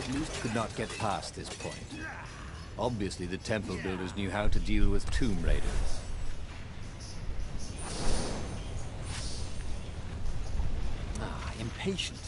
Specialist could not get past this point. Obviously, the temple builders knew how to deal with tomb raiders. Ah, impatient.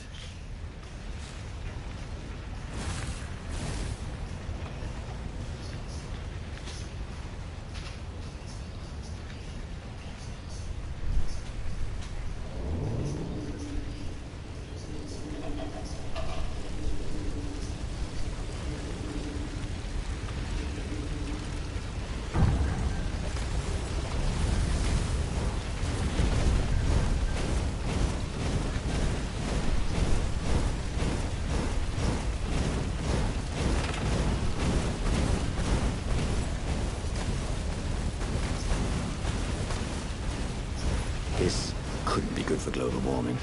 This couldn't be good for global warming.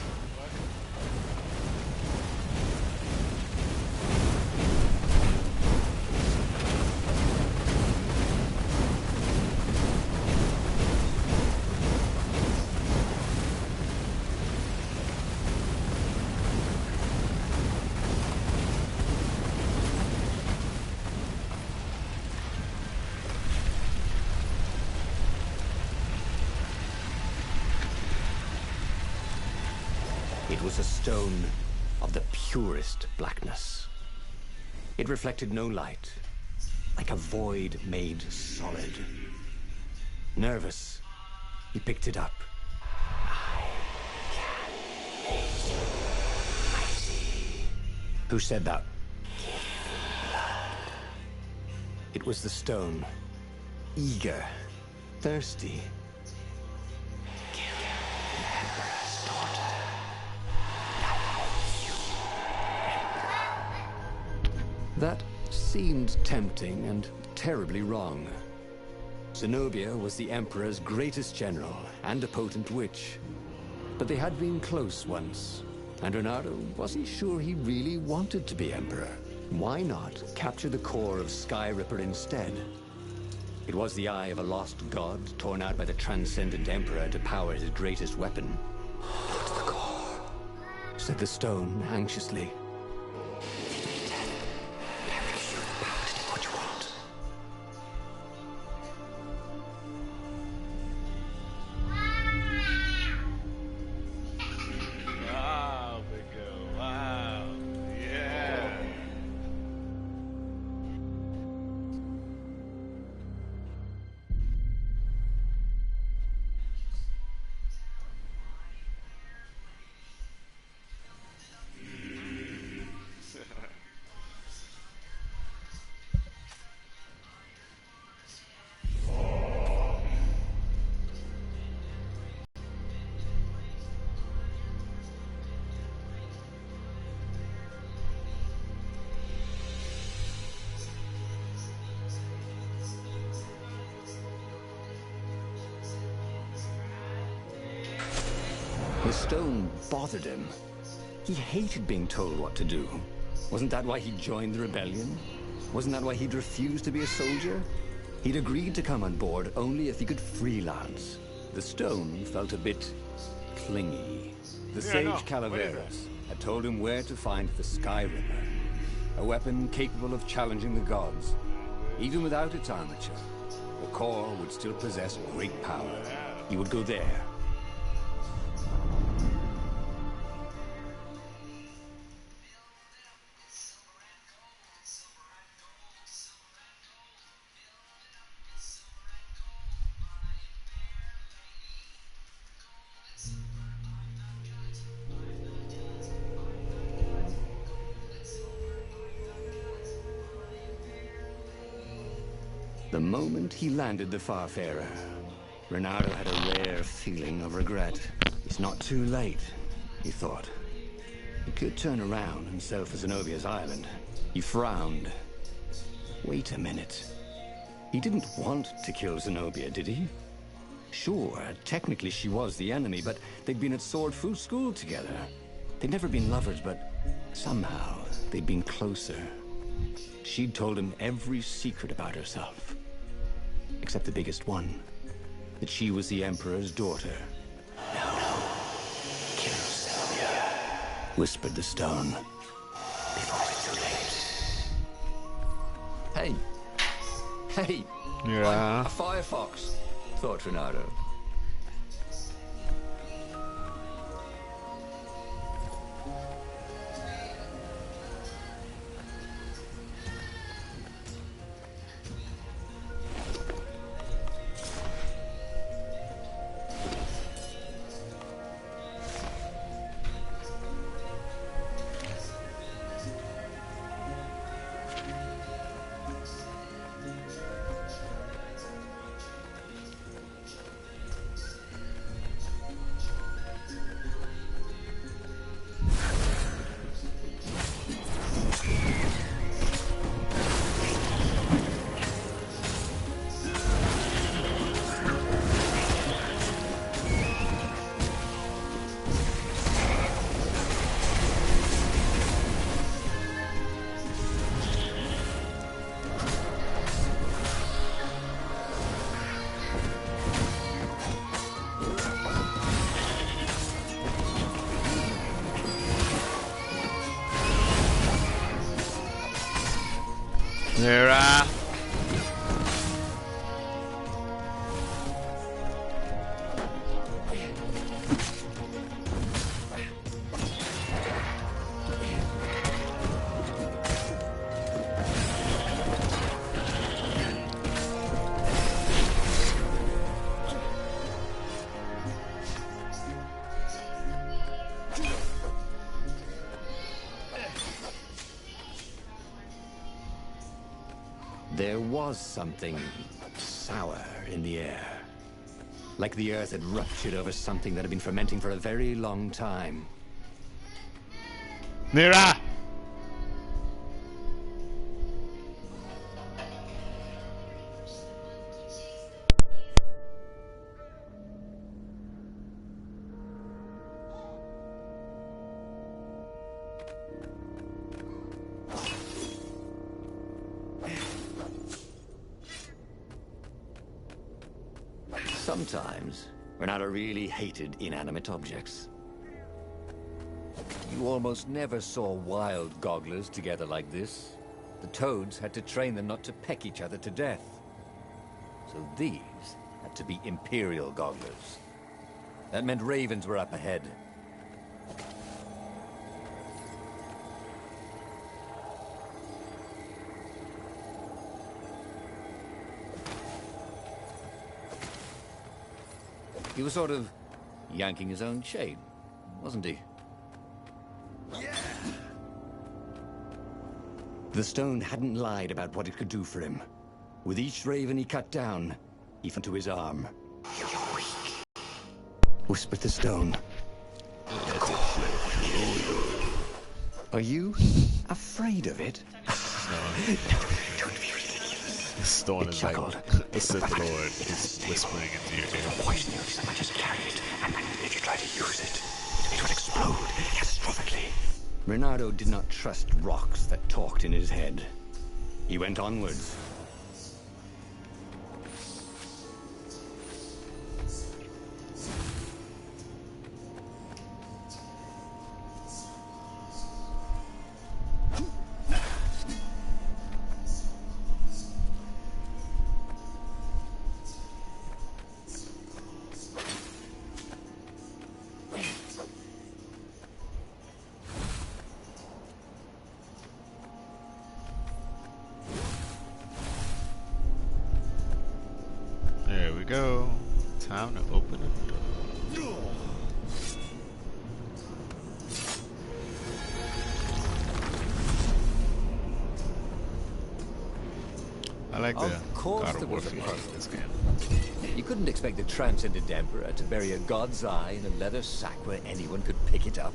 It was a stone of the purest blackness. It reflected no light, like a void made solid. Nervous, he picked it up. I can make you mighty. Who said that? Give me blood. It was the stone, eager, thirsty. That seemed tempting and terribly wrong. Zenobia was the Emperor's greatest general and a potent witch. But they had been close once, and Renato wasn't sure he really wanted to be Emperor. Why not capture the core of Sky Ripper instead? It was the eye of a lost god torn out by the transcendent Emperor to power his greatest weapon. "What's the core?" said the stone anxiously. The stone bothered him. He hated being told what to do. Wasn't that why he joined the rebellion? Wasn't that why he'd refused to be a soldier? He'd agreed to come on board only if he could freelance. The stone felt a bit clingy. The sage Calaveras had told him where to find the Sky Ripper, a weapon capable of challenging the gods. Even without its armature, the core would still possess great power. He would go there. The moment he landed the Farfarer, Renato had a rare feeling of regret. It's not too late, he thought. He could turn around and sail for Zenobia's island. He frowned. Wait a minute. He didn't want to kill Zenobia, did he? Sure, technically she was the enemy, but they'd been at Sword Fu school together. They'd never been lovers, but somehow they'd been closer. She'd told him every secret about herself. Except the biggest one. That she was the Emperor's daughter. No. Kill Zenobia, whispered the stone. Before it's too late. Hey. Hey. Yeah. I'm a firefox, thought Renato. Mira. There was something sour in the air. Like the earth had ruptured over something that had been fermenting for a very long time. Mira. Sometimes, Renato really hated inanimate objects. You almost never saw wild gogglers together like this. The toads had to train them not to peck each other to death. So these had to be imperial gogglers. That meant ravens were up ahead. He was sort of yanking his own chain, wasn't he? The stone hadn't lied about what it could do for him. With each raven he cut down, he fell to his arm. "You're weak," whispered the stone. "Are you afraid of it?" "Don't be ridiculous." The stone It is like chuckled. the Sith Lord is whispering into your ear. Poison you so much as carry it, and if you try to use it, it will explode catastrophically. Renato did not trust rocks that talked in his head. He went onwards. There we go. Time to open the door. I like the Of course God there of War was a feeling in puzzle. this game. You couldn't expect the transcendent emperor to bury a god's eye in a leather sack where anyone could pick it up.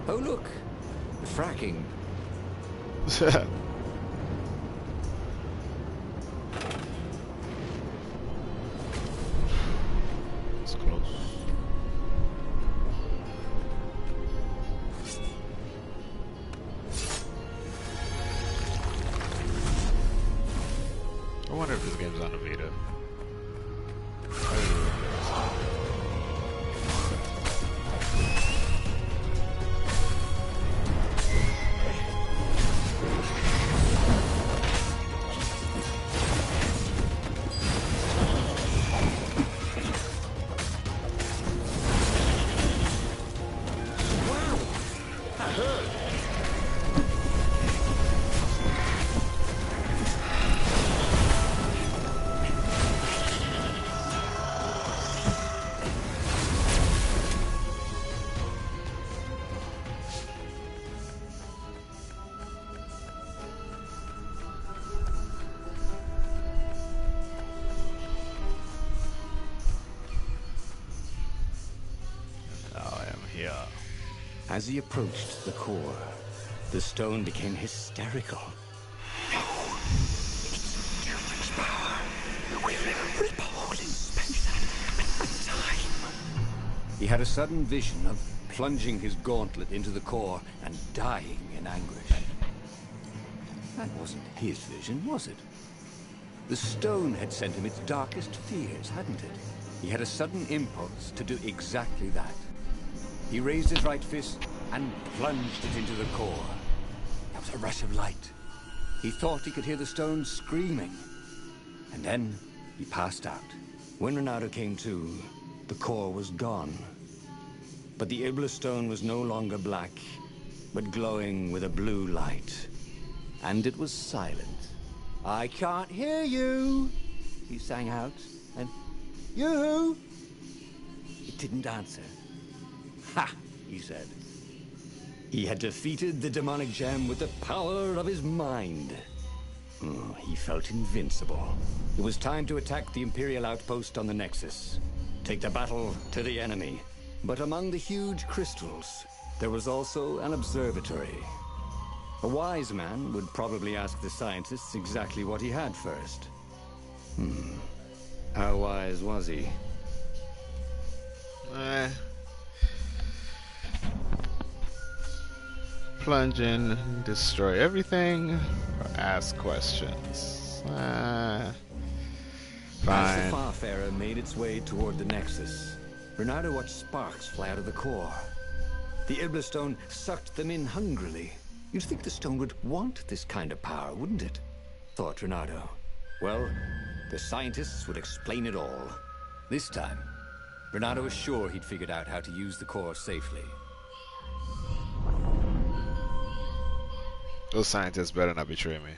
Oh look, fracking. It's close. As he approached the core, the stone became hysterical. No, it's too much power. We'll rip a hole in space and time. He had a sudden vision of plunging his gauntlet into the core and dying in anguish. That wasn't his vision, was it? The stone had sent him its darkest fears, hadn't it? He had a sudden impulse to do exactly that. He raised his right fist and plunged it into the core. There was a rush of light. He thought he could hear the stone screaming. And then he passed out. When Renato came to, the core was gone. But the Iblis stone was no longer black, but glowing with a blue light. And it was silent. "I can't hear you," he sang out. And, "You?" It didn't answer. "Ha!" he said. He had defeated the demonic gem with the power of his mind. Oh, he felt invincible. It was time to attack the Imperial outpost on the Nexus. Take the battle to the enemy. But among the huge crystals, there was also an observatory. A wise man would probably ask the scientists exactly what he had first. How wise was he? Plunge in, destroy everything, or ask questions. Fine. As the Farfarer made its way toward the Nexus, Renato watched sparks fly out of the core. The Iblis stone sucked them in hungrily. You'd think the stone would want this kind of power, wouldn't it? Thought Renato. Well, the scientists would explain it all. This time, Renato was sure he'd figured out how to use the core safely. Those scientists better not betray me.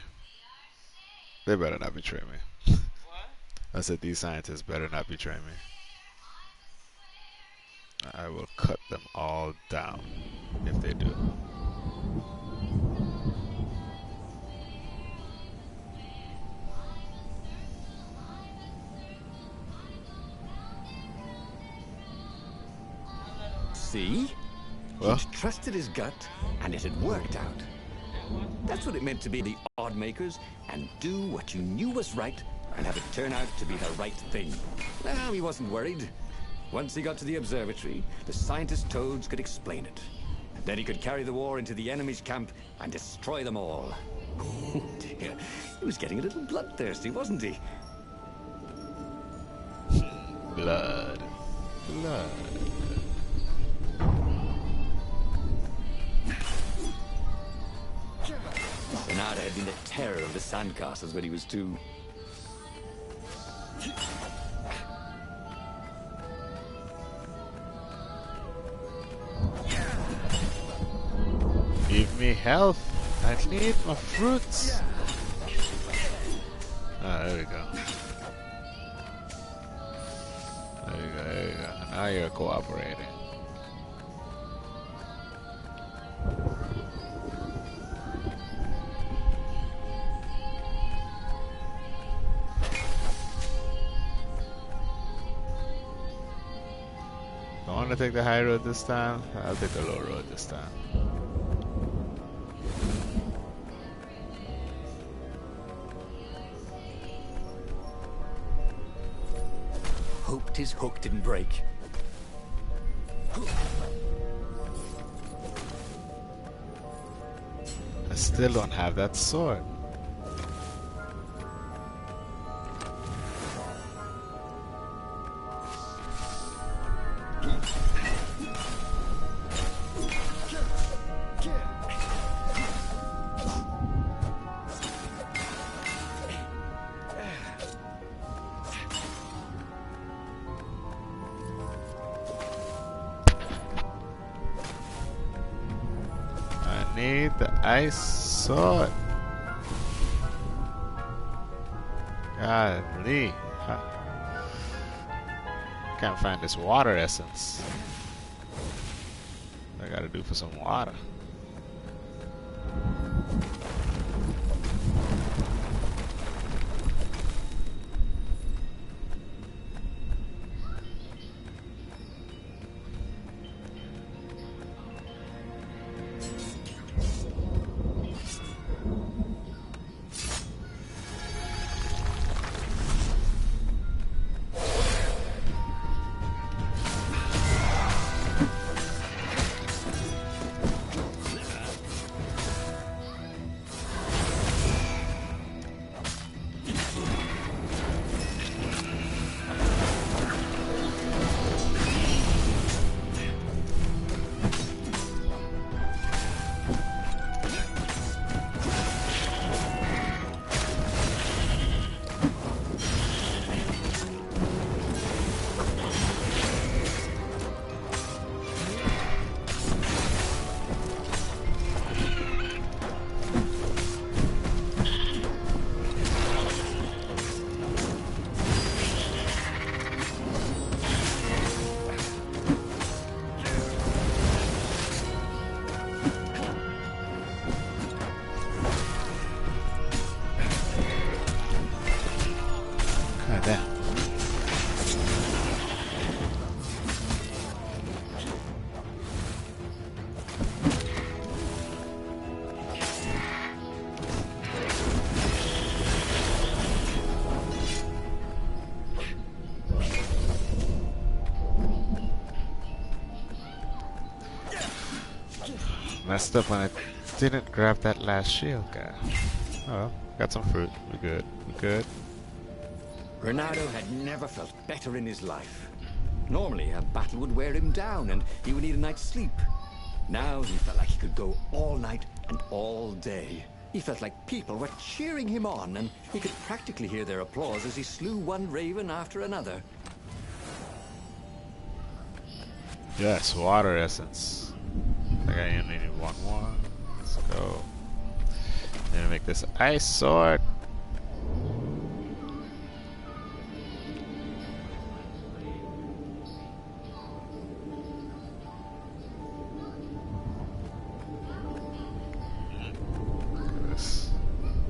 They better not betray me. What? I said these scientists better not betray me. I will cut them all down if they do. See? Well? He'd trusted his gut, and it had worked out. That's what it meant to be the odd makers, and do what you knew was right, and have it turn out to be the right thing. Well, he wasn't worried. Once he got to the observatory, the scientist toads could explain it. Then he could carry the war into the enemy's camp and destroy them all. Oh dear, he was getting a little bloodthirsty, wasn't he? Blood. Blood. Renato had been the terror of the sandcastles when he was 2. Give me health. I need my fruits. Ah, there we go. There you go, there you go. Now you're cooperating. I want to take the high road this time. I'll take the low road this time. Hoped his hook didn't break. I still don't have that sword. need the ice sword. Golly. Huh. Can't find this water essence. What I gotta do for some water. Messed up when I didn't grab that last shield guy. Oh well, got some fruit. We're good. We're good. Renato had never felt better in his life. Normally, a battle would wear him down and he would need a night's sleep. Now he felt like he could go all night and all day. He felt like people were cheering him on, and he could practically hear their applause as he slew one raven after another. Yes, water essence. I think I only need one more. Let's go. Then make this ice sword.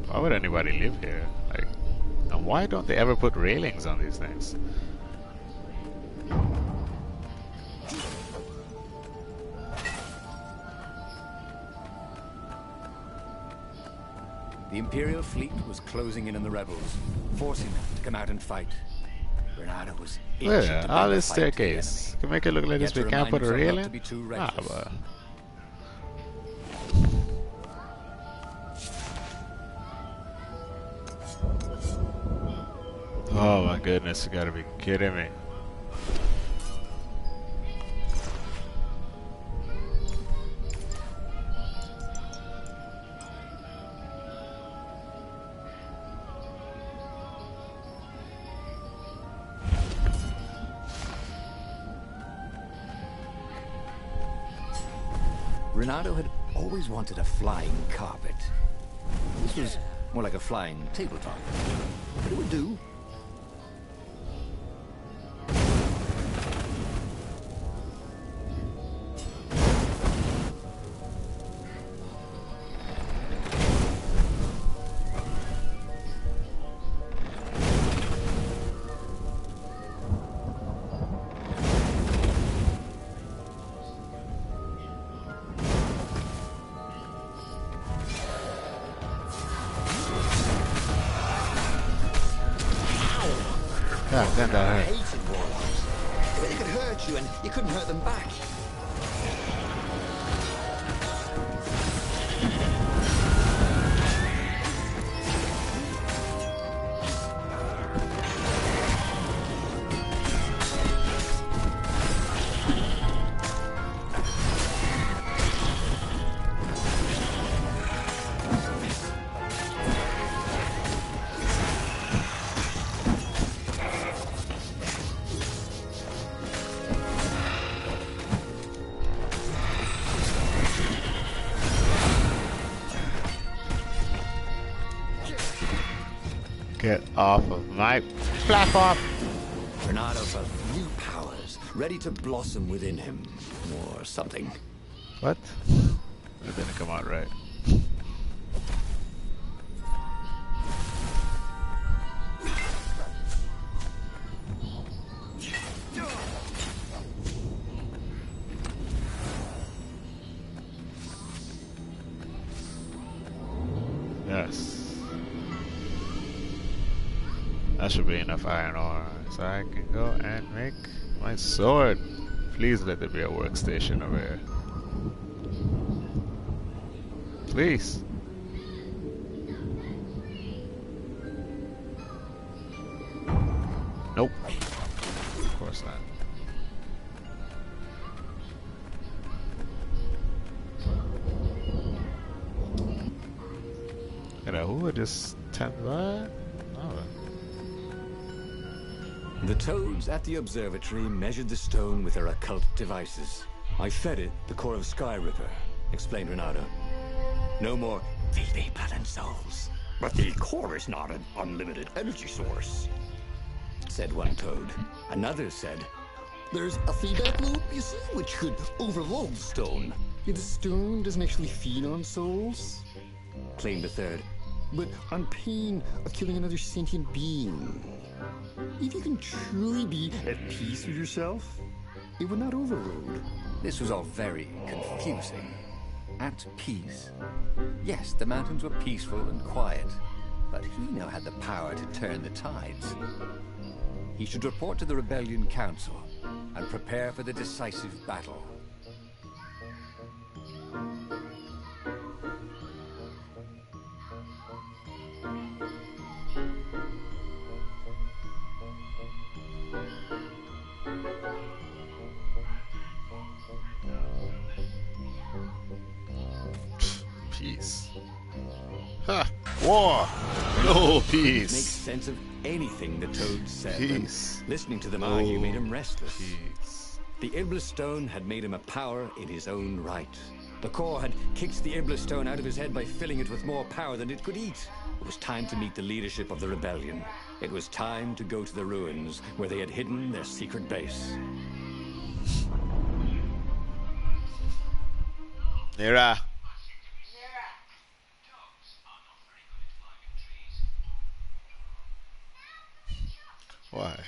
Why would anybody live here? Like, and why don't they ever put railings on these things? The Imperial fleet was closing in on the rebels, forcing them to come out and fight. Renato was itching to Yeah, bring all the this fight to the staircase. enemy. Can make it look like He this. had to We can't remind put a himself not railing. to be too Ah, reckless. but oh my goodness, you gotta be kidding me. Renato had always wanted a flying carpet. This was more like a flying tabletop, but it would do. God, then I that hurt. hated warlocks. They could hurt you and you couldn't hurt them back. Get off of my platform! Renato felt new powers ready to blossom within him, or something. What? It didn't come out right. Yes. That should be enough iron ore, so I can go and make my sword. Please let there be a workstation over here. Please. Nope. Of course not. Who would just tend that? Oh. The toads at the observatory measured the stone with their occult devices. I fed it the core of Sky Ripper, explained Renato. No more filthy pattern souls. But the core is not an unlimited energy source, said one toad. Another said, there's a feedback loop, you see, which could overload the stone. The stone doesn't actually feed on souls, claimed a third. But on pain of killing another sentient being. If you can truly be at peace with yourself, it would not overload. This was all very confusing. At peace. Yes, the mountains were peaceful and quiet, but he now had the power to turn the tides. He should report to the Rebellion Council and prepare for the decisive battle. Peace. Ha! War! No peace! Make sense of anything the toad said. Peace. Listening to them argue made him restless. Peace. The Iblis Stone had made him a power in his own right. The core had kicked the Iblis Stone out of his head by filling it with more power than it could eat. It was time to meet the leadership of the rebellion. It was time to go to the ruins where they had hidden their secret base. Nira. Why?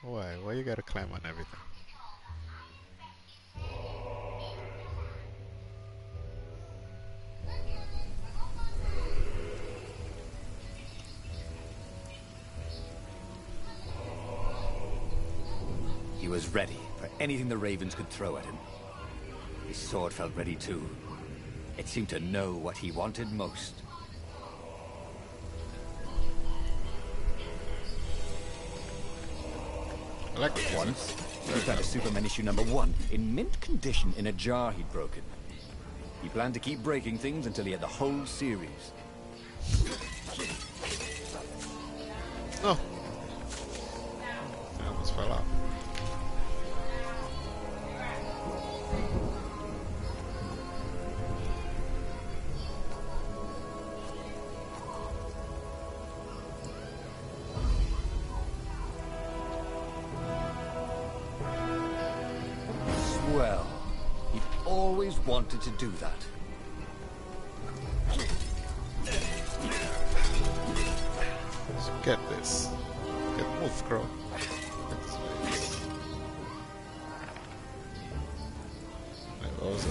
Why? Why you gotta climb on everything? He was ready for anything the ravens could throw at him. His sword felt ready too. It seemed to know what he wanted most. Like Once, he found a Superman issue #1 in mint condition in a jar he'd broken. He planned to keep breaking things until he had the whole series. No. I almost fell off. Well, he'd always wanted to do that. So get this. Get move, girl. Get this face. Like those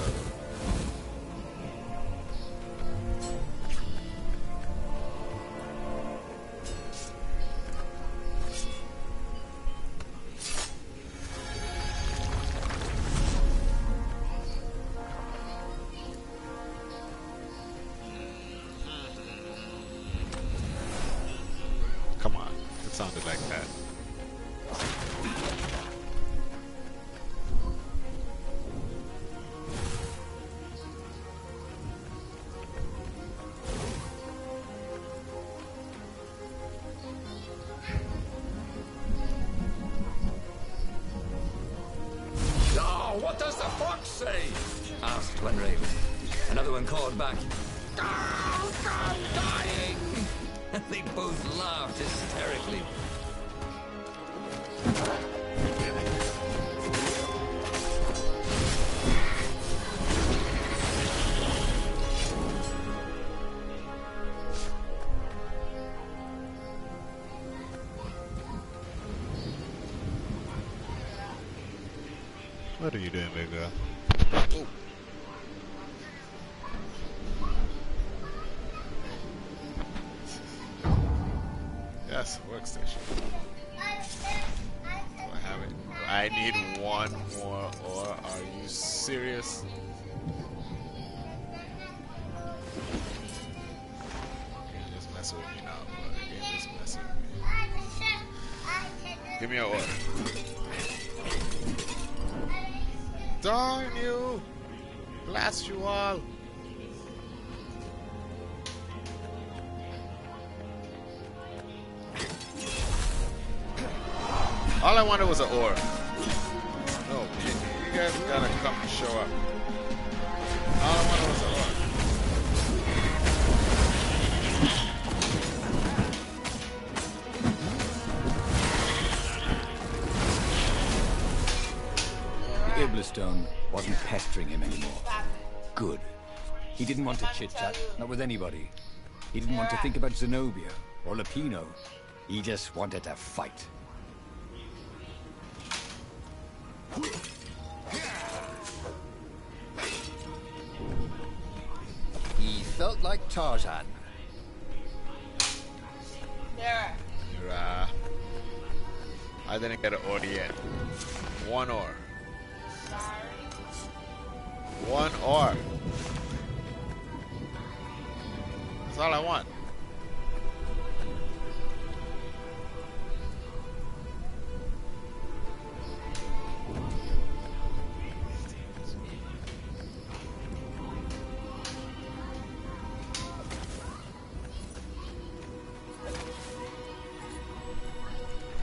Come on, it sounded like that. Oh, what does the fox say? Asked one raven. Another one called back. I'm dying. and they both laughed hysterically. What are you doing, big girl? Oh. Yes, workstation. Do I have it? I need one more ore. Are you serious? Game just messing with me now, bro. Game just messing with me. Give me an ore. Darn you! Blast you all! All I wanted was an ore. No, you guys gotta come and show up. All I wanted was an ore. The Iblistone wasn't pestering him anymore. Good. He didn't want to chit-chat, not with anybody. He didn't want to think about Zenobia or Lapino. He just wanted to fight. He felt like Tarzan. I didn't get an ore yet. One ore. One ore. That's all I want.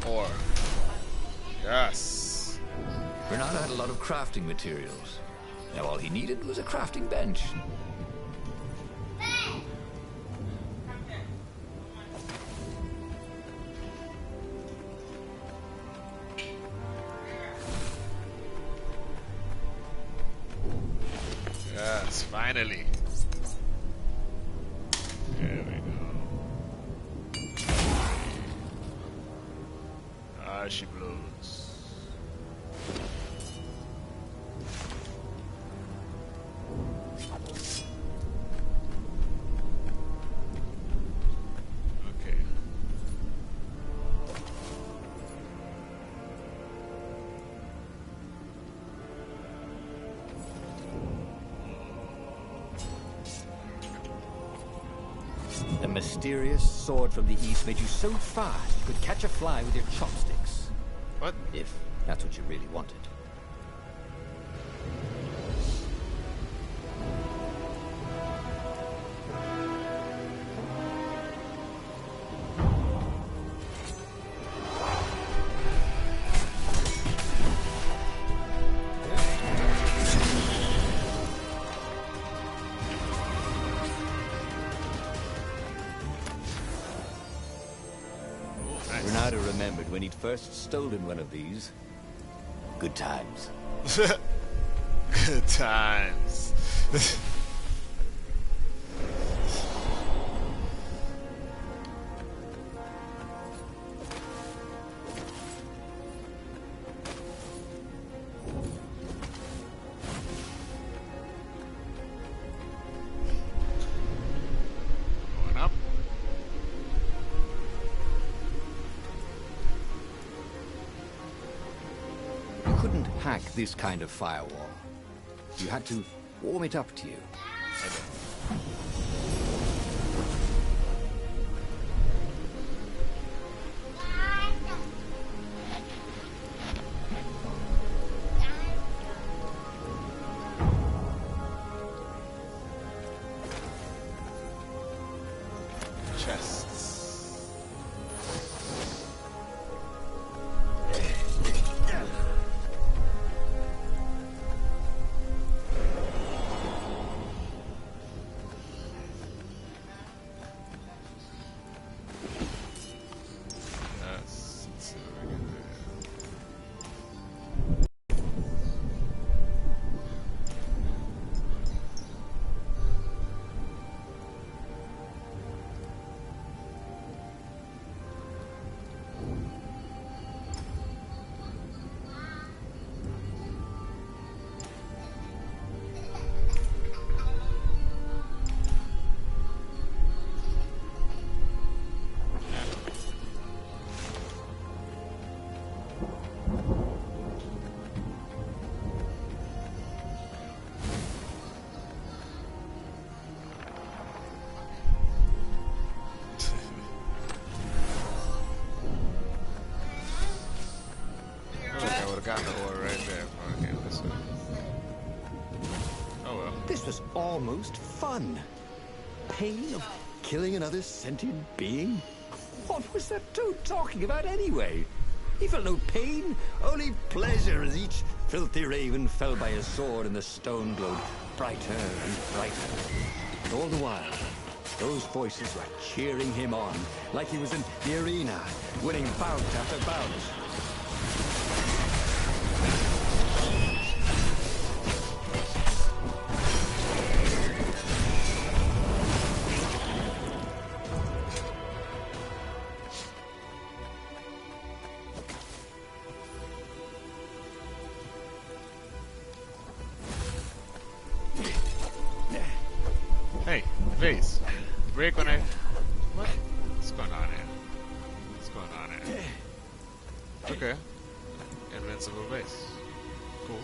Ore. Yes. Bernardo had a lot of crafting materials. Now all he needed was a crafting bench. Yes, finally. There we go. Ah, she blows. Okay. The mysterious sword from the east made you so fast you could catch a fly with your chopsticks. What? If that's what you really wanted. Bernardo remembered when he'd first stolen one of these. Good times. Good times. Going up. You couldn't hack this kind of firewall. You had to warm it up to you. Chests. almost fun. Pain of killing another sentient being? What was that toad talking about anyway? He felt no pain, only pleasure as each filthy raven fell by his sword and the stone glowed brighter and brighter. All the while, those voices were cheering him on, like he was in the arena, winning bout after bout. Hey, base. Break when I... What? What's going on here? What's going on here? Okay. Invincible base. Cool.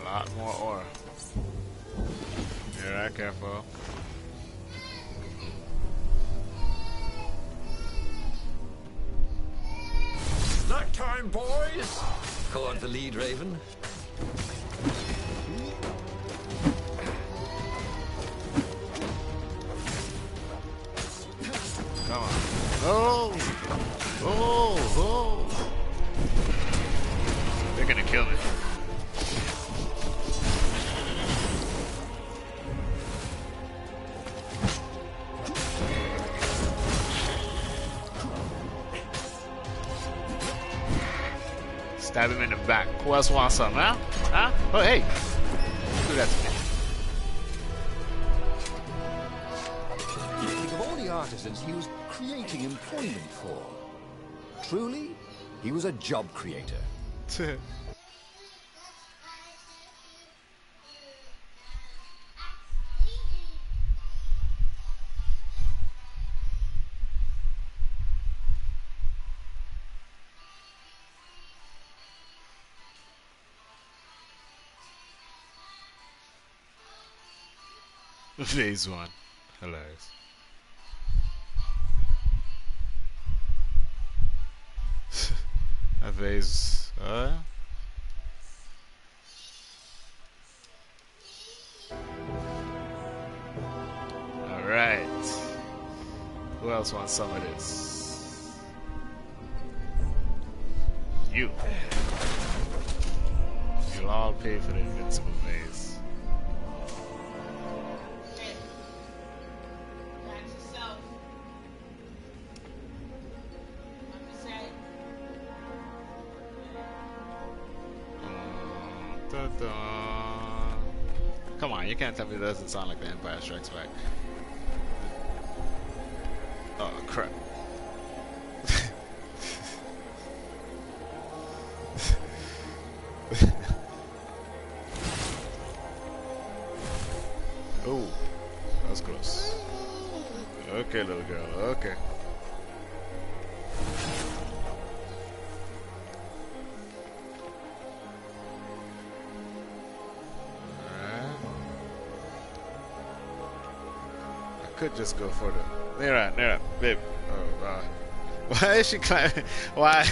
Lot more ore. Yeah, right, careful. Snack time, boys! Called the lead raven. Come on. Oh! Oh! Oh! They're gonna kill me. Stab him in the back. Who else wants some, huh? Huh? Oh, hey! Do that to me. Think of all the artisans he was creating employment for. Truly, he was a job creator. Phase 1. Hilarious. A phase. Alright. Who else wants some of this? You. You'll all pay for the invincible phase. Come on, you can't tell me it doesn't sound like the Empire Strikes Back. Oh, crap. Oh, that was close. Okay, little girl, okay. Could just go for the near up, babe. Oh god. Why is she climbing? Why?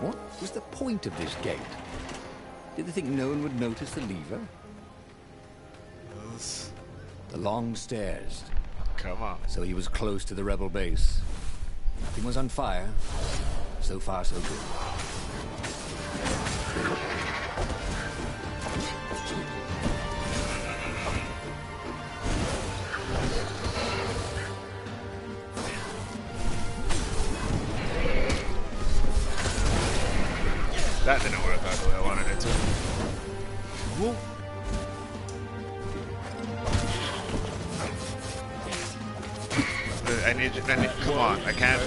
What was the point of this gate? Did they think no one would notice the lever? The long stairs. Come on. So he was close to the rebel base. Nothing was on fire. So far, so good. That didn't work out the way I wanted it to. Whoa. I need, come on, I can't.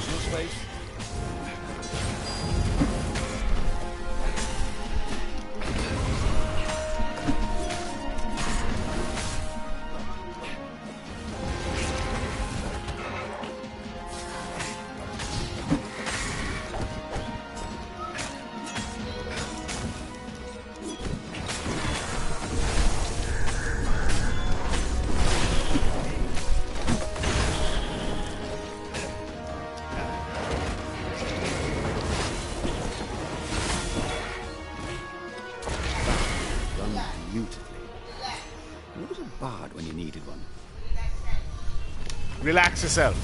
bard when you needed one. Relax yourself.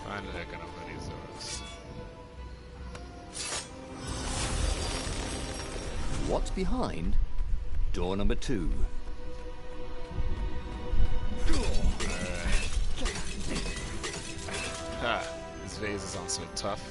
Finally, I can open these doors. What's behind? Door number 2. Ha! This vase is also tough.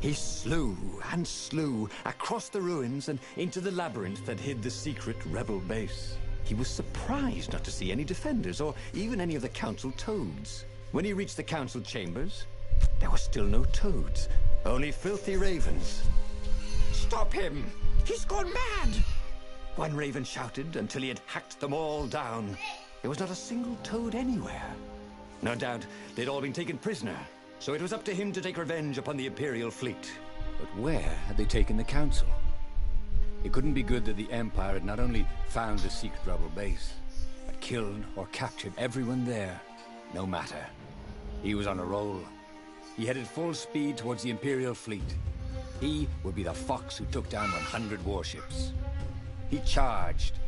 He slew and slew across the ruins and into the labyrinth that hid the secret rebel base. He was surprised not to see any defenders or even any of the council toads. When he reached the council chambers, there were still no toads, only filthy ravens. "Stop him! He's gone mad!" one raven shouted until he had hacked them all down. There was not a single toad anywhere. No doubt they'd all been taken prisoner, so it was up to him to take revenge upon the Imperial fleet. But where had they taken the council? It couldn't be good that the Empire had not only found the secret rebel base, but killed or captured everyone there. No matter. He was on a roll. He headed full speed towards the Imperial fleet. He would be the fox who took down 100 warships. He charged.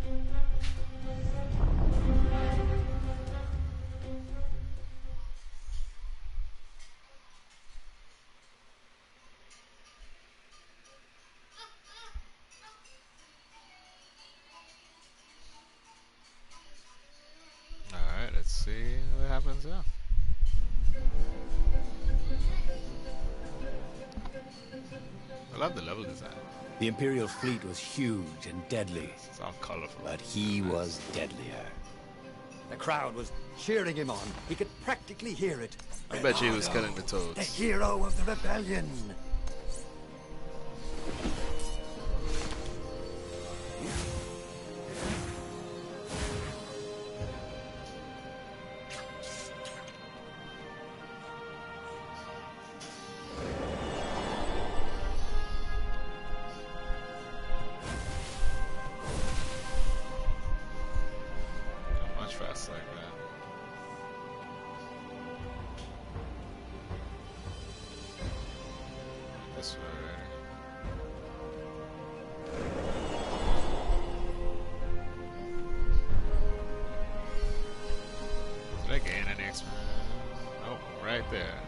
Alright, let's see what happens now. I love the level design. The Imperial fleet was huge and deadly, It's all colorful. but he was deadlier. The crowd was cheering him on. He could practically hear it. I bet you he was killing the The toads. hero of the rebellion. Much faster like that. This way already. Did I gain any XP? Nope, right there.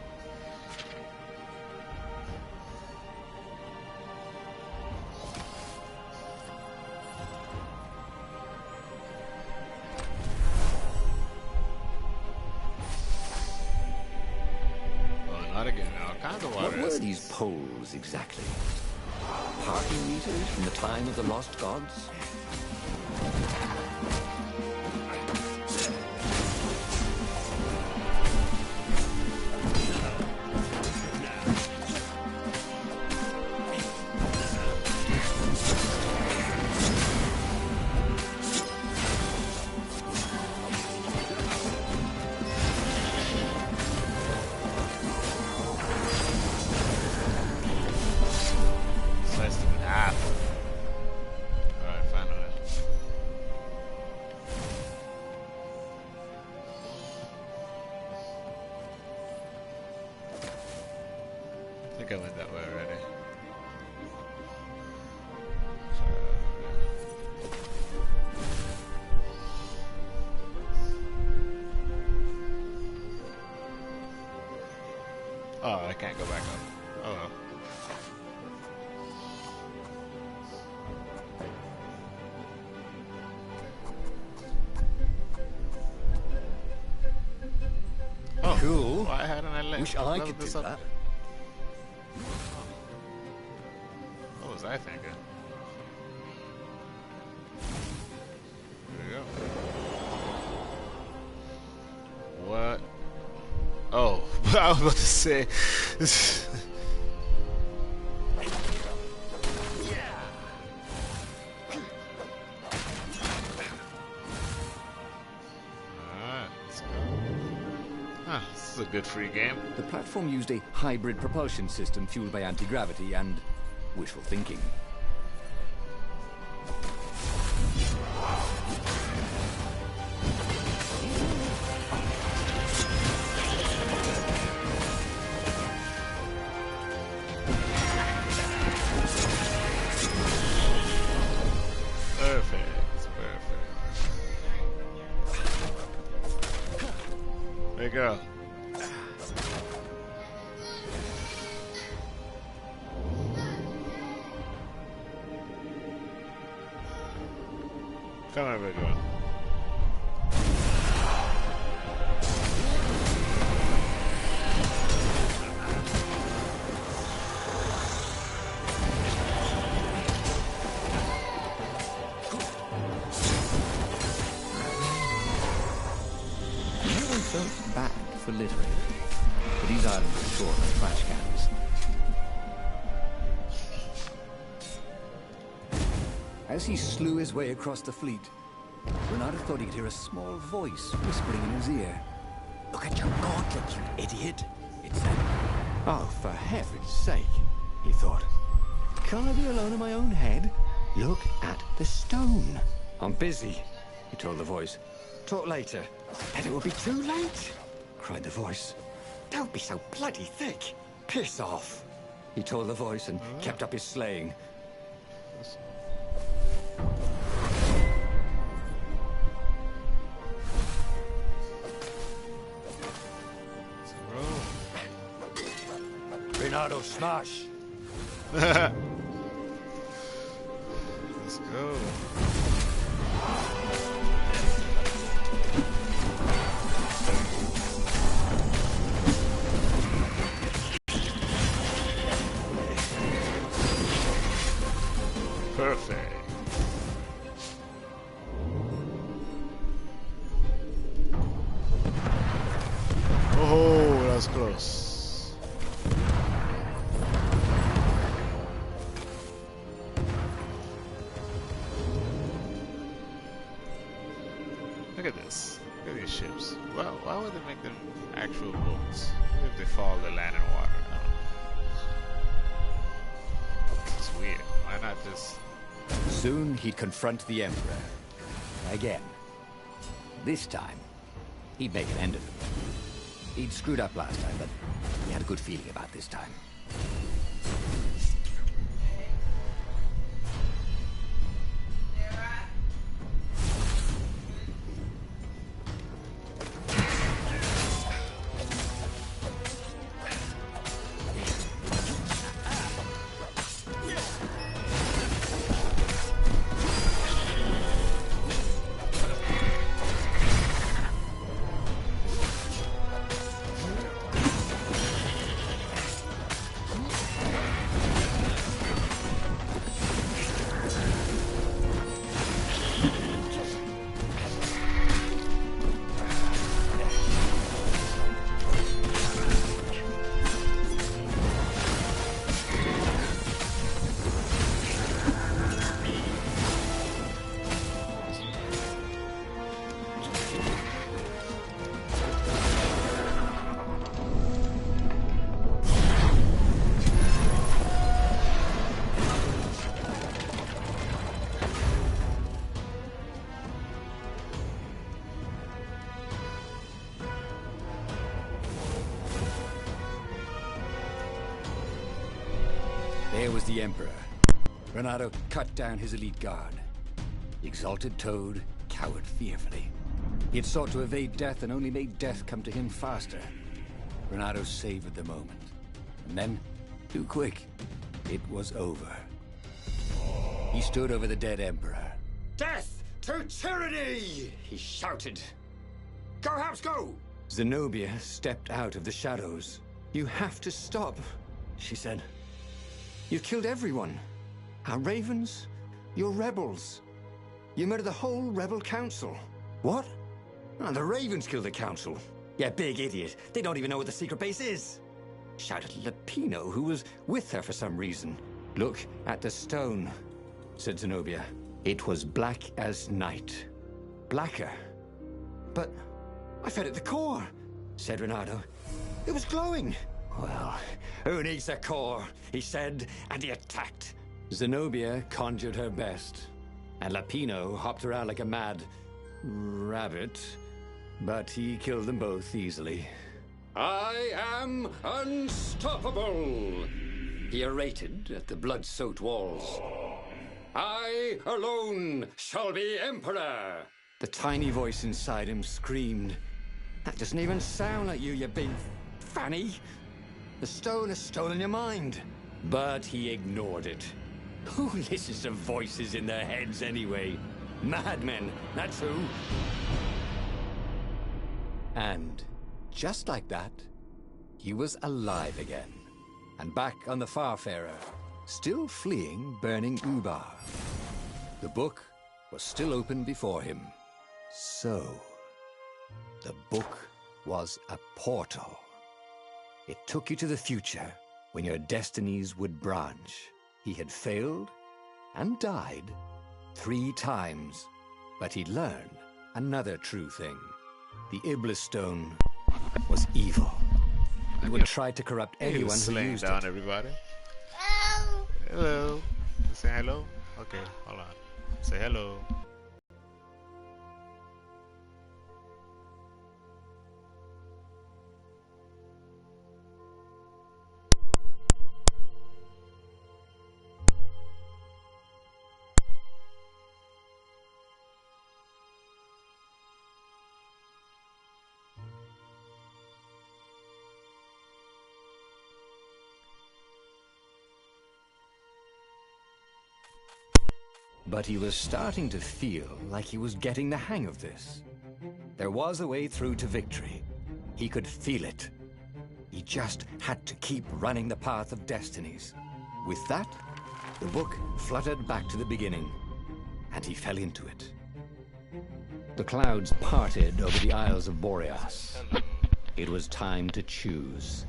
Oh, not again. All kinds of water. What were these poles exactly? Parking meters from the time of the lost gods? Sliced them in half. Alright, finally. I think I went that way already. Oh, I can't go back up. Oh well. Wish I level could this do up. that. What was I thinking? There we go. What? Oh, I was about to say. Alright, let's go. Huh, this is a good free game. The platform used a hybrid propulsion system fueled by anti-gravity and wishful thinking. Perfect, perfect. There you go. Come on, big girl. No one felt bad for littering, but these islands are short of trash cans. As he slew his way across the fleet, Renato thought he could hear a small voice whispering in his ear. Look at your gauntlet, you idiot, it said. Oh, for heaven's sake, he thought. Can't I be alone in my own head? Look at the stone. I'm busy, he told the voice. Talk later. And it will be too late, cried the voice. Don't be so bloody thick. Piss off, he told the voice and kept up his slaying. Renato, smash! Let's go. Perfect. Oh, that was close. Look at this. Look at these ships. Well, why would they make them actual boats? What if they follow the land and water? It's weird. Why not just... Soon he'd confront the Emperor. Again. This time, he'd make an end of him. He'd screwed up last time, but he had a good feeling about this time. There was the Emperor. Renato cut down his elite guard. The exalted Toad cowered fearfully. He had sought to evade death and only made death come to him faster. Renato savored the moment. And then, too quick, it was over. He stood over the dead Emperor. Death to tyranny, he shouted. Go, House, go! Zenobia stepped out of the shadows. You have to stop, she said. You killed everyone. Our ravens, your rebels. You murdered the whole rebel council. What? Oh, the ravens killed the council. You big idiot. They don't even know what the secret base is. Shouted Lapino, who was with her for some reason. Look at the stone, said Zenobia. It was black as night. Blacker. But I fed it the core, said Renato. It was glowing. Well, who needs a core? He said, and he attacked. Zenobia conjured her best, and Lapino hopped around like a mad rabbit, but he killed them both easily. I am unstoppable, he orated at the blood-soaked walls. I alone shall be emperor. The tiny voice inside him screamed, that doesn't even sound like you, you big fanny. The stone has stolen your mind. But he ignored it. Who listens to voices in their heads anyway? Madmen, that's who. And just like that, he was alive again, and back on the Farfarer, still fleeing burning Ubar. The book was still open before him. So, the book was a portal. It took you to the future, when your destinies would branch. He had failed and died 3 times, but he'd learned another true thing. The Iblis Stone was evil. It would try to corrupt anyone who used down it. Everybody. Hello. Say hello? Okay, hold on. Say hello. But he was starting to feel like he was getting the hang of this. There was a way through to victory. He could feel it. He just had to keep running the path of destinies. With that, the book fluttered back to the beginning, and he fell into it. The clouds parted over the Isles of Boreas. It was time to choose.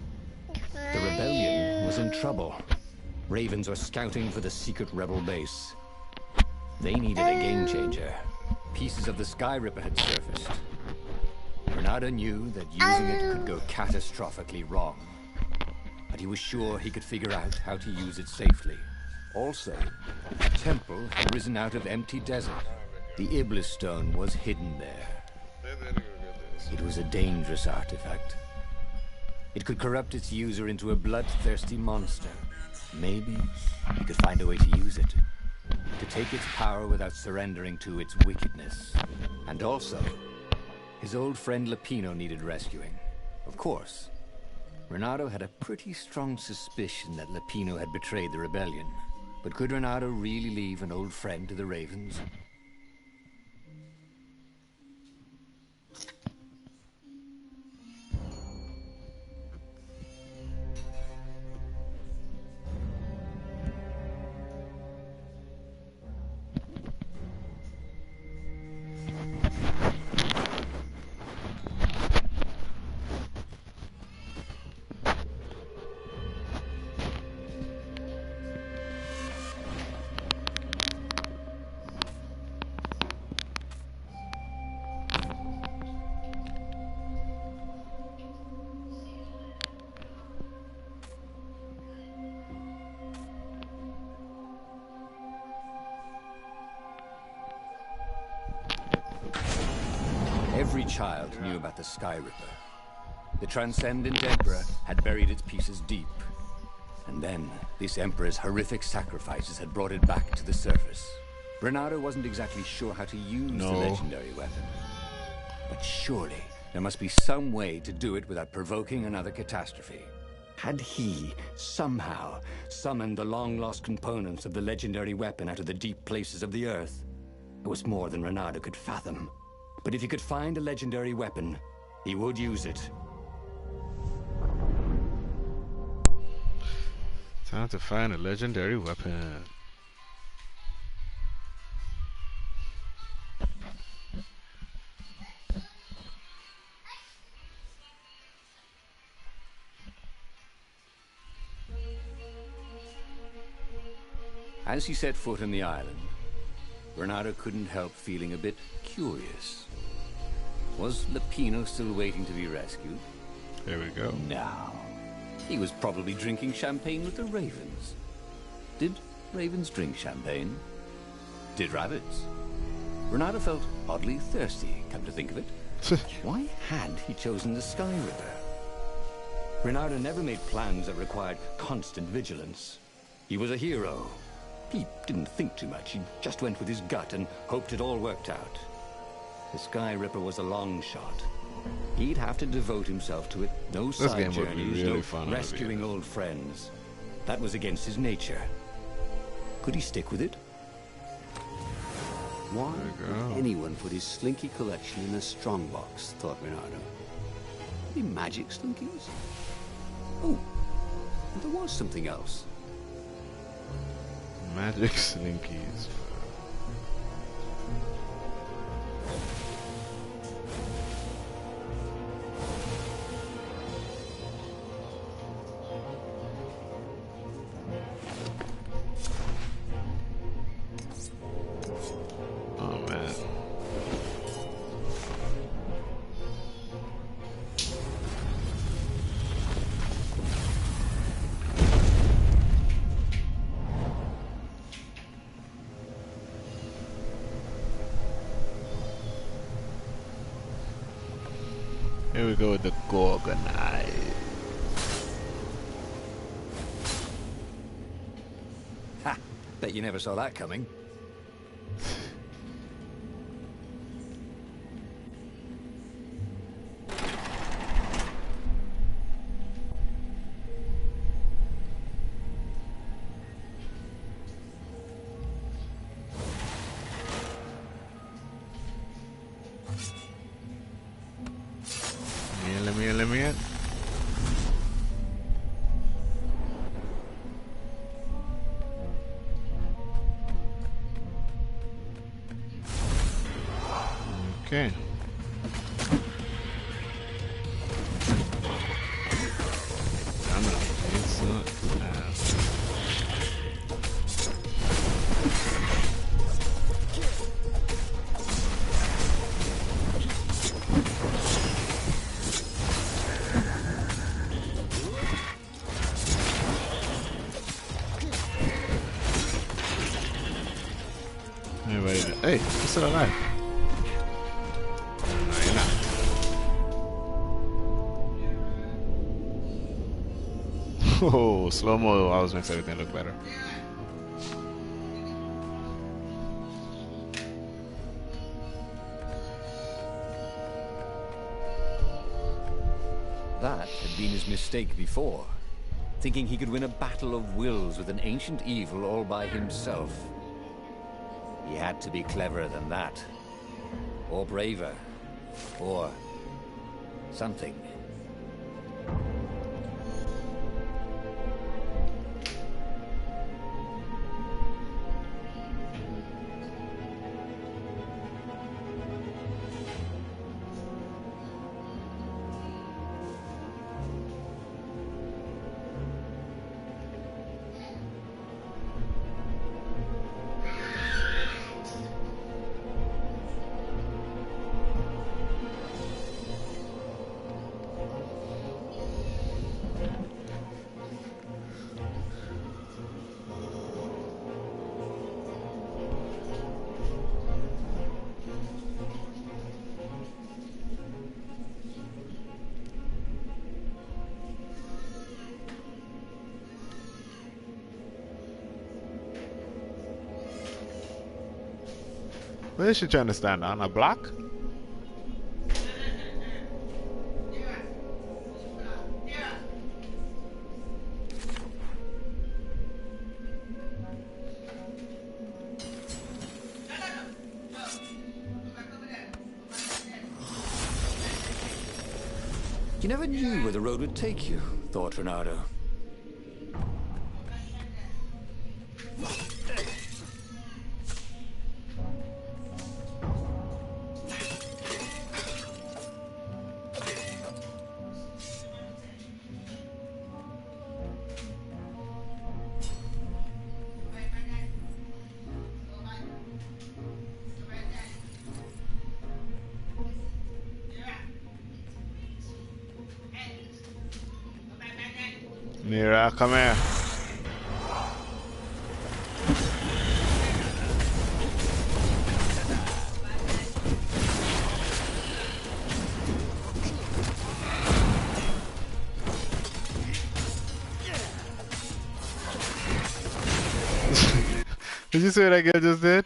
The rebellion was in trouble. Ravens were scouting for the secret rebel base. They needed a game-changer. Pieces of the Sky Ripper had surfaced. Renato knew that using it could go catastrophically wrong. But he was sure he could figure out how to use it safely. Also, a temple had risen out of empty desert. The Iblis Stone was hidden there. It was a dangerous artifact. It could corrupt its user into a bloodthirsty monster. Maybe he could find a way to use it. To take its power without surrendering to its wickedness. And also, his old friend Lapino needed rescuing. Of course, Renato had a pretty strong suspicion that Lapino had betrayed the rebellion. But could Renato really leave an old friend to the Ravens? Every child knew about the Sky Ripper. The transcendent Emperor had buried its pieces deep. And then, this Emperor's horrific sacrifices had brought it back to the surface. Renato wasn't exactly sure how to use the legendary weapon. But surely, there must be some way to do it without provoking another catastrophe. Had he, somehow, summoned the long-lost components of the legendary weapon out of the deep places of the Earth? It was more than Renato could fathom. But if he could find a legendary weapon, he would use it. Time to find a legendary weapon. As he set foot on the island, Bernardo couldn't help feeling a bit curious. Was Lupino still waiting to be rescued? There we go. No. He was probably drinking champagne with the ravens. Did ravens drink champagne? Did rabbits? Bernardo felt oddly thirsty, come to think of it. Why had he chosen the Sky River? Bernardo never made plans that required constant vigilance. He was a hero. He didn't think too much. He just went with his gut and hoped it all worked out. The Sky Ripper was a long shot. He'd have to devote himself to it. No side journeys, no rescuing old friends. That was against his nature. Could he stick with it? Why would anyone put his slinky collection in a strongbox, thought Bernardo. Any magic slinkies? Oh, and there was something else. Magic slinkies. Oh man. Here we go with the Gorgonite. Ha! Bet you never saw that coming. Let me in. Okay. I'm gonna need some ass. Hey, he's still alive. No, you're not. Oh, slow-mo always makes everything look better. That had been his mistake before. Thinking he could win a battle of wills with an ancient evil all by himself. He had to be cleverer than that. Or braver. Or something. Where is she trying to stand on? A block? You never knew where the road would take you, thought Ronaldo. Mira, come here. Did you see what that girl just did?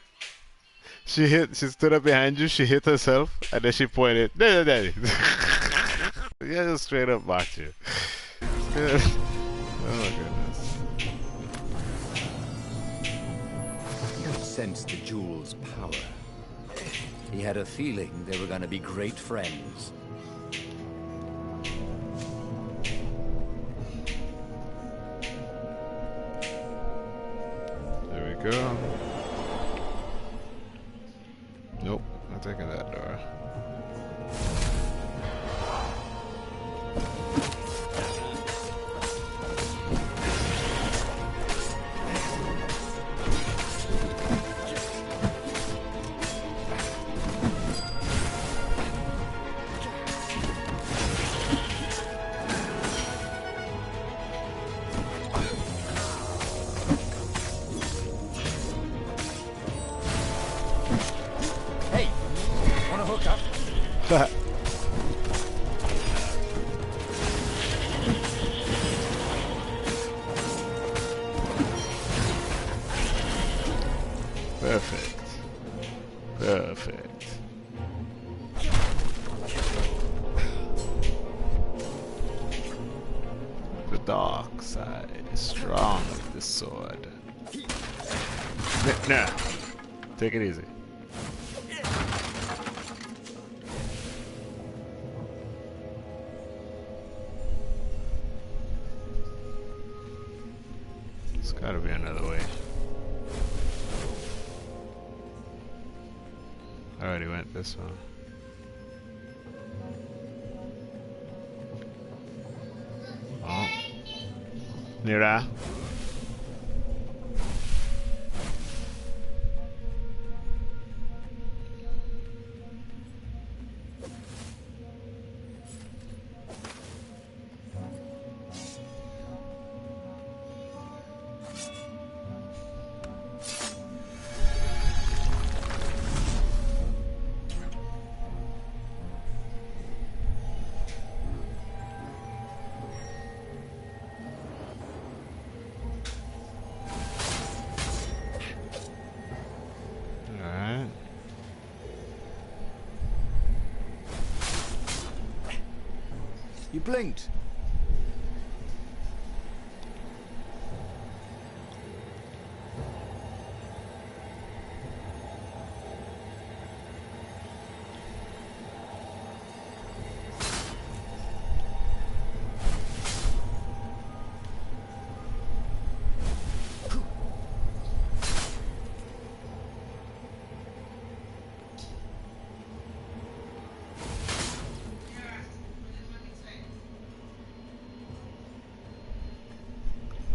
She stood up behind you, she hit herself, and then she pointed, daddy. Yeah, just straight up mocked you. Oh my goodness. He could sense the jewel's power. He had a feeling they were going to be great friends. There we go. Nope, not taking that door. Perfect. Perfect. The dark side is strong with this sword. Nah. Take it easy. There's gotta be another way. I already went this one. Oh. Nira. You blinked.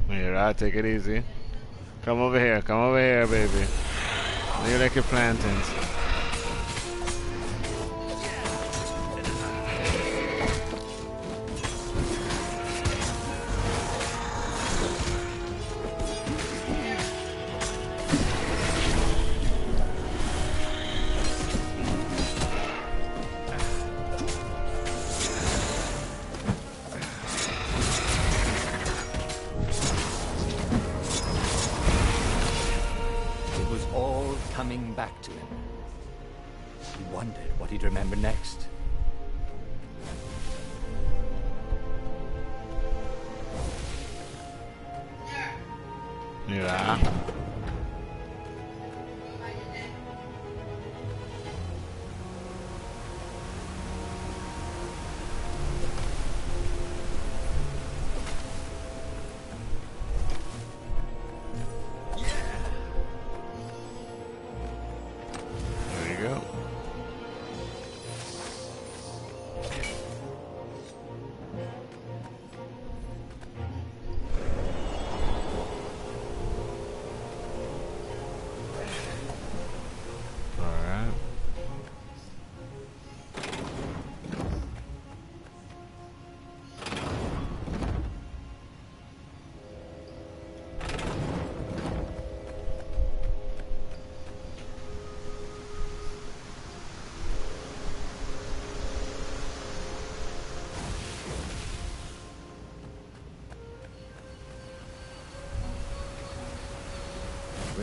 Alright, take it easy. Come over here, baby. You like your plantains. Coming back to him. He wondered what he'd remember next. Yeah.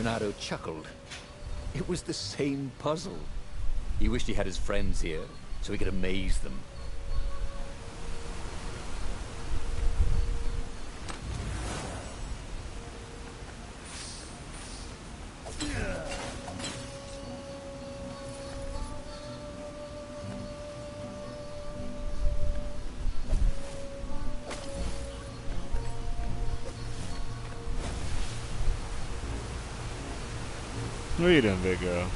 Renato chuckled. It was the same puzzle. He wished he had his friends here, so he could amaze them. What are you doing, big girl?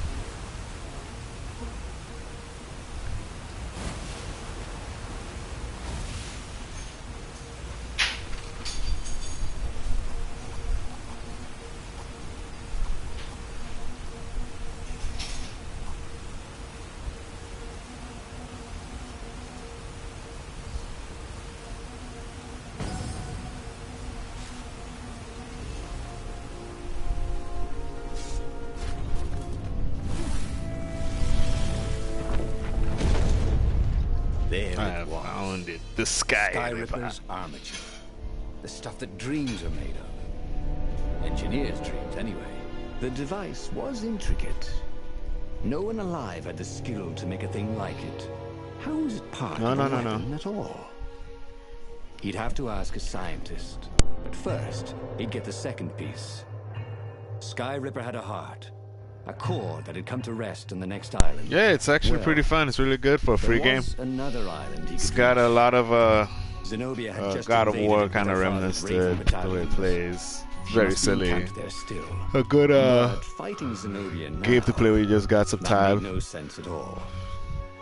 There I it have was. found it. The Sky Ripper's armature. The stuff that dreams are made of. Engineers' dreams, anyway. The device was intricate. No one alive had the skill to make a thing like it. How was it part of a weapon at all? He'd have to ask a scientist. But first, he'd get the second piece. Sky Ripper had a heart. A core that had come to rest on the next island. Yeah, it's actually pretty fun. It's really good for a free game. Another island It's got a lot of Zenobia had just God of invaded War it kind of with her remnants father's to raiding the way it battalions. plays. It's She very must be silly. encamped there still. A good But fighting Zenobia now, game to play where you just got some that time. made no sense at all.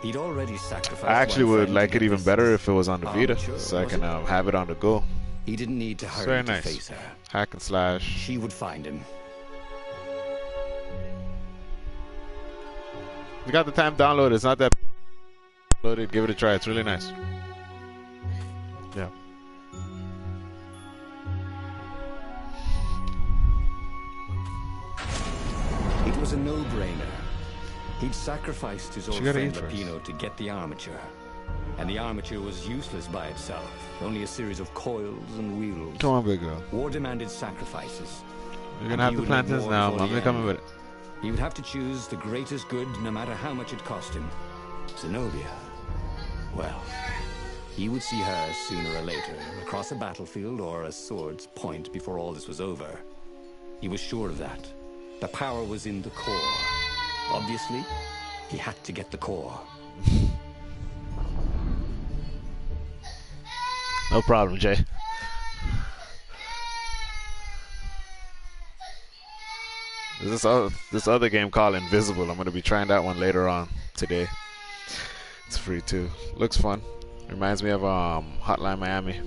He'd already sacrificed. I actually one would friend like to it get even this better if it was on the Vita, armature, so I was can it? have it on the go. He didn't need to It's hurry very to nice. face her. Hack and slash. She would find him. If you got the time, download it. It's not that loaded. Give it a try. It's really nice. Yeah. It was a no-brainer. He'd sacrificed his old gotta friend eat first. Lapino to get the armature. And the armature was useless by itself. Only a series of coils and wheels. Come on, big girl. War demanded sacrifices. You're And gonna have he the would make plantains war now. before I'm the coming end. with it. He would have to choose the greatest good no matter how much it cost him. Zenobia. Well, he would see her sooner or later, across a battlefield or a sword's point before all this was over. He was sure of that. The power was in the core. Obviously, he had to get the core. No problem, Jay. There's this other game called Invisible. I'm gonna be trying that one later on today. It's free too. Looks fun. Reminds me of Hotline Miami.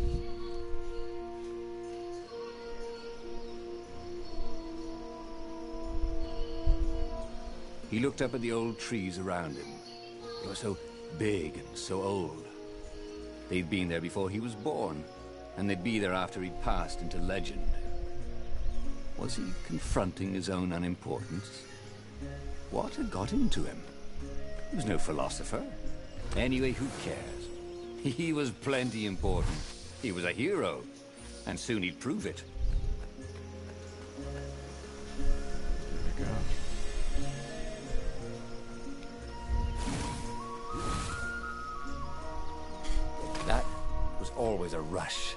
He looked up at the old trees around him. They were so big and so old. They'd been there before he was born, and they'd be there after he'd passed into legend. Was he confronting his own unimportance? What had got into him? He was no philosopher. Anyway, who cares? He was plenty important. He was a hero, and soon he'd prove it. There we go. That was always a rush.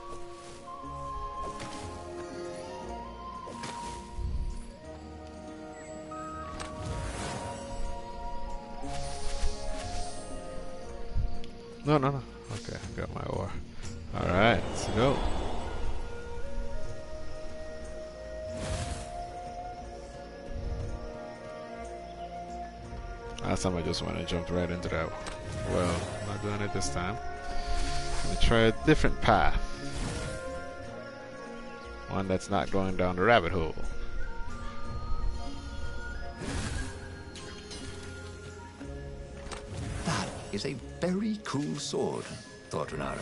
No. Okay, I got my ore. Alright, let's go. Last time I just went and jumped right into that. Well, I'm not doing it this time. I'm gonna try a different path. One that's not going down the rabbit hole. That is a very cool sword, thought Renato.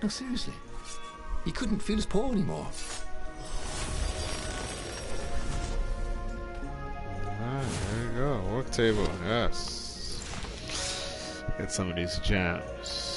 No, seriously. He couldn't feel his paw anymore. Alright, there you go. Work table, yes. Get some of these gems.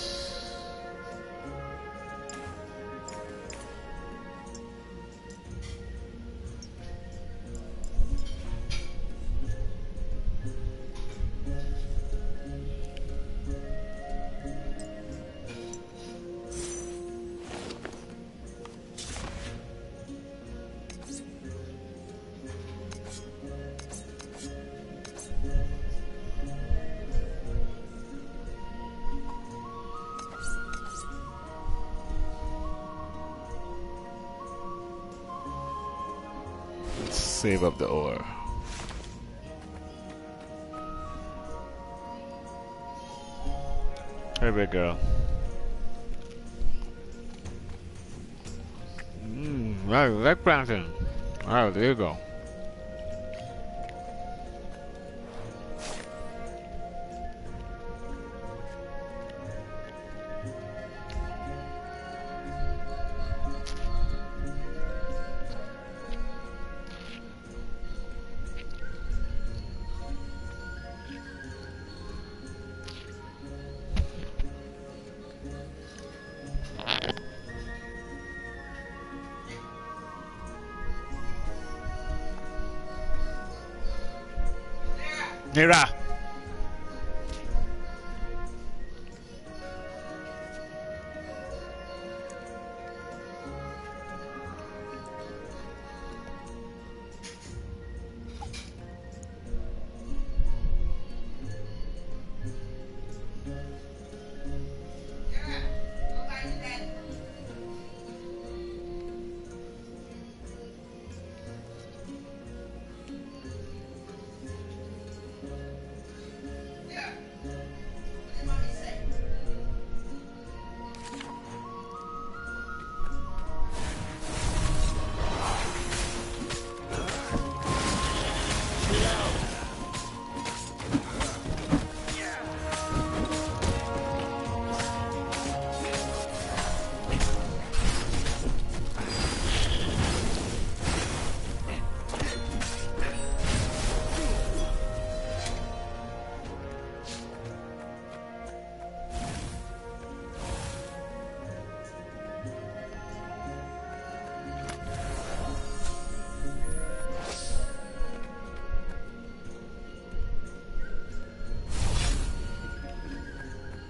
save up the ore. Hey, big girl. Right, leg planting. Alright, there you go. Mira.